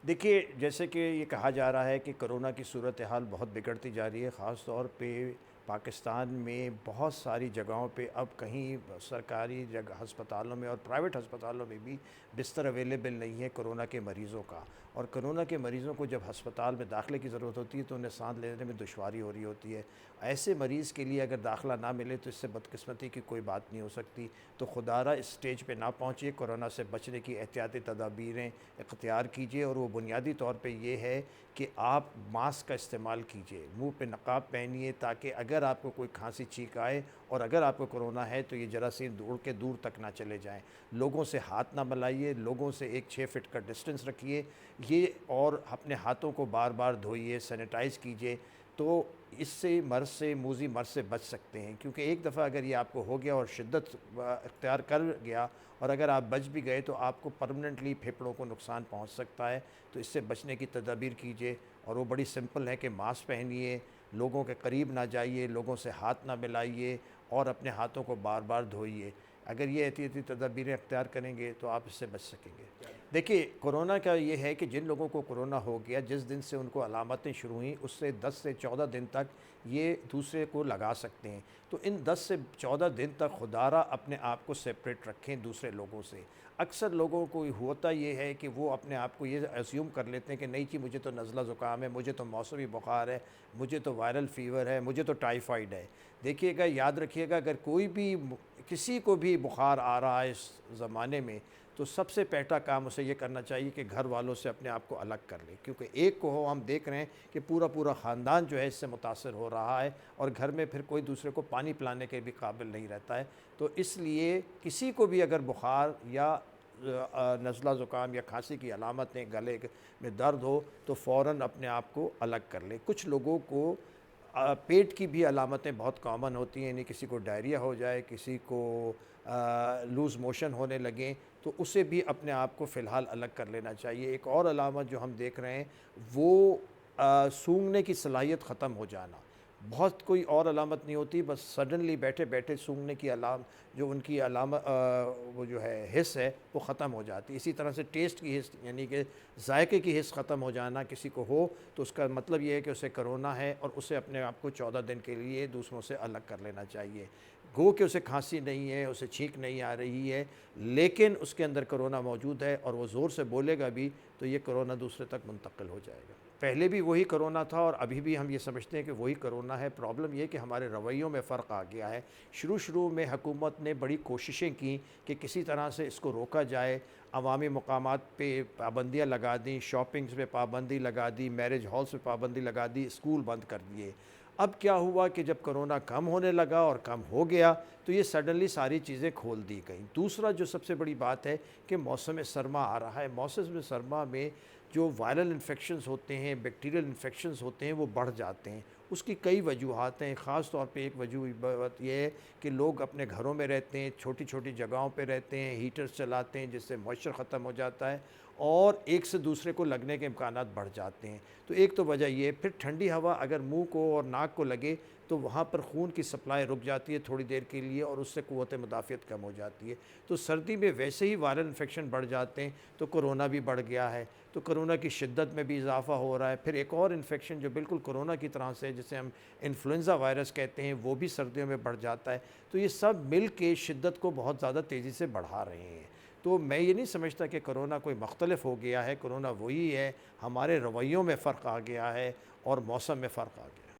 देखिए, जैसे कि ये कहा जा रहा है कि कोरोना की सूरत हाल बहुत बिगड़ती जा रही है, ख़ास तौर पे पाकिस्तान में बहुत सारी जगहों पे अब कहीं सरकारी जगह अस्पतालों में और प्राइवेट अस्पतालों में भी बिस्तर अवेलेबल नहीं है कोरोना के मरीज़ों का। और कोरोना के मरीज़ों को जब अस्पताल में दाखिले की ज़रूरत होती है तो उन्हें साँस लेने में दुश्वारी हो रही होती है। ऐसे मरीज़ के लिए अगर दाखिला ना मिले तो इससे बदकिस्मती की कोई बात नहीं हो सकती। तो खुदारा इस स्टेज पे ना पहुँचिए, कोरोना से बचने की एहतियाती तदाबीरें इख्तियार कीजिए और वो बुनियादी तौर पे ये है कि आप मास्क का इस्तेमाल कीजिए, मुँह पे नक़ाब पहनिए ताकि अगर आपको कोई खाँसी छींक आए और अगर आपको कोरोना है तो ये जरासीम उड़ के दूर तक ना चले जाएँ। लोगों से हाथ ना मिलाइए, लोगों से एक 6 फीट का डिस्टेंस रखिए, ये और अपने हाथों को बार-बार धोइए, सैनिटाइज़ कीजिए। तो इससे मर्ज़ से मूज़ी मर्ज़ से बच सकते हैं, क्योंकि एक दफ़ा अगर ये आपको हो गया और शिद्दत इख्तियार कर गया और अगर आप बच भी गए तो आपको परमानेंटली फेफड़ों को नुकसान पहुंच सकता है। तो इससे बचने की तदाबीर कीजिए और वो बड़ी सिंपल है कि मास्क पहनिए, लोगों के करीब ना जाइए, लोगों से हाथ ना मिलाइए और अपने हाथों को बार बार धोइए। अगर ये एहतियाती तदाबीरें अख्तियार करेंगे तो आप इससे बच सकेंगे। देखिए, कोरोना का ये है कि जिन लोगों को कोरोना हो गया, जिस दिन से उनको अलामतें शुरू हुई उससे 10 से 14 दिन तक ये दूसरे को लगा सकते हैं। तो इन 10 से 14 दिन तक खुदारा अपने आप को सेपरेट रखें दूसरे लोगों से। अक्सर लोगों को होता ये है कि वो अपने आप को ये अस्यूम कर लेते हैं कि नहीं जी, मुझे तो नज़ला ज़ुकाम है, मुझे तो मौसमी बुखार है, मुझे तो वायरल फ़ीवर है, मुझे तो टाइफाइड है। देखिएगा, याद रखिएगा, अगर कोई भी किसी को भी बुखार आ रहा है इस ज़माने में, तो सबसे पहला काम उसे ये करना चाहिए कि घर वालों से अपने आप को अलग कर ले, क्योंकि एक को हो, हम देख रहे हैं कि पूरा पूरा ख़ानदान जो है इससे मुतासर हो रहा है और घर में फिर कोई दूसरे को पानी पिलाने के भी काबिल नहीं रहता है। तो इसलिए किसी को भी अगर बुखार या नज़ला ज़ुकाम या खांसी की अलामतें, में दर्द हो, तो फ़ौरन अपने आप को अलग कर ले। कुछ लोगों को पेट की भी अलामतें बहुत कॉमन होती हैं, यानी किसी को डायरिया हो जाए, किसी को लूज़ मोशन होने लगें, तो उसे भी अपने आप को फ़िलहाल अलग कर लेना चाहिए। एक और अलामत जो हम देख रहे हैं वो सूंघने की सलाहियत ख़त्म हो जाना। बहुत कोई और अलामत नहीं होती, बस सडनली बैठे-बैठे सूंघने की जो उनकी वो जो है हिस्स है वो ख़त्म हो जाती है। इसी तरह से टेस्ट की हिस्स, यानी कि जायके की हिस्स ख़त्म हो जाना किसी को हो, तो उसका मतलब ये है कि उसे कोरोना है और उसे अपने आप को 14 दिन के लिए दूसरों से अलग कर लेना चाहिए। गो कि उसे खांसी नहीं है, उसे छींक नहीं आ रही है, लेकिन उसके अंदर कोरोना मौजूद है और वो ज़ोर से बोलेगा भी तो ये कोरोना दूसरे तक मुंतकिल हो जाएगा। पहले भी वही कोरोना था और अभी भी हम ये समझते हैं कि वही कोरोना है। प्रॉब्लम ये है कि हमारे रवैयों में फ़र्क आ गया है। शुरू-शुरू में हुकूमत ने बड़ी कोशिशें की कि किसी तरह से इसको रोका जाए, अवामी मकामात पे पाबंदियाँ लगा दी, शॉपिंग्स पे पाबंदी लगा दी, मैरिज हॉल्स पे पाबंदी लगा दी, स्कूल बंद कर दिए। अब क्या हुआ कि जब कोरोना कम होने लगा और कम हो गया, तो ये सडनली सारी चीज़ें खोल दी गई। दूसरा जो सबसे बड़ी बात है कि मौसम सरमा आ रहा है। मौसम सरमा में जो वायरल इन्फेक्शंस होते हैं, बैक्टीरियल इन्फेक्शंस होते हैं, वो बढ़ जाते हैं। उसकी कई वजूहात हैं, ख़ास तौर पे एक वजह बात ये है कि लोग अपने घरों में रहते हैं, छोटी-छोटी जगहों पे रहते हैं, हीटर्स चलाते हैं जिससे मॉइस्चर ख़त्म हो जाता है और एक से दूसरे को लगने के इम्कानात बढ़ जाते हैं। तो एक तो वजह ये है। फिर ठंडी हवा अगर मुँह को और नाक को लगे तो वहाँ पर खून की सप्लाई रुक जाती है थोड़ी देर के लिए और उससे क़ुव्वत मुदाफ़ियत कम हो जाती है। तो सर्दी में वैसे ही वायरल इन्फेक्शन बढ़ जाते हैं, तो कोरोना भी बढ़ गया है। तो कोरोना की शिद्दत में भी इज़ाफ़ा हो रहा है। फिर एक और इन्फेक्शन जो बिल्कुल कोरोना की तरह से है, जिसे हम इन्फ्लुएंज़ा वायरस कहते हैं, वो भी सर्दियों में बढ़ जाता है। तो ये सब मिल के शिद्दत को बहुत ज़्यादा तेज़ी से बढ़ा रहे हैं। तो मैं ये नहीं समझता कि कोरोना कोई मुख्तलिफ हो गया है, कोरोना वही है, हमारे रवैयों में फ़र्क आ गया है और मौसम में फ़र्क आ गया है।